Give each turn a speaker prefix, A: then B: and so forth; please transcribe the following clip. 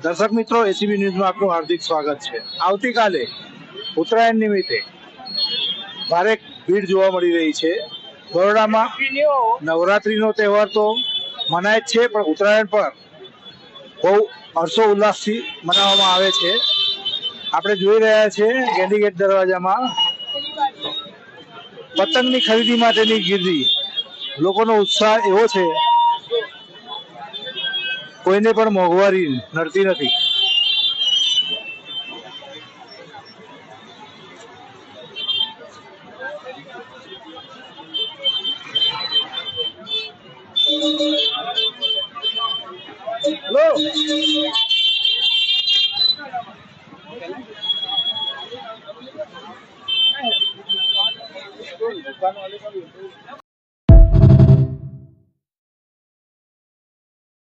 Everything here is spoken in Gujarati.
A: દર્શક મિત્રો, એસીબી ન્યૂઝમાં આપનું હાર્દિક સ્વાગત છે। આવતીકાલે ઉત્તરાયણ નિમિત્તે ભારે ભીડ જોવા મળી રહી છે। બરોડામાં નવરાત્રીનો તહેવાર તો મનાય જ છે, પણ ઉત્તરાયણ પણ બહુ હર્ષો ઉલ્લાસથી મનાવવામાં આવે છે। આપણે જોઈ રહ્યા છીએ ગેંડી ગેટ દરવાજામાં પતંગની ખરીદી માટેની ગીર્દી, લોકોનો ઉત્સાહ એવો છે, કોઈને પણ મોંઘવારી નડતી નથી।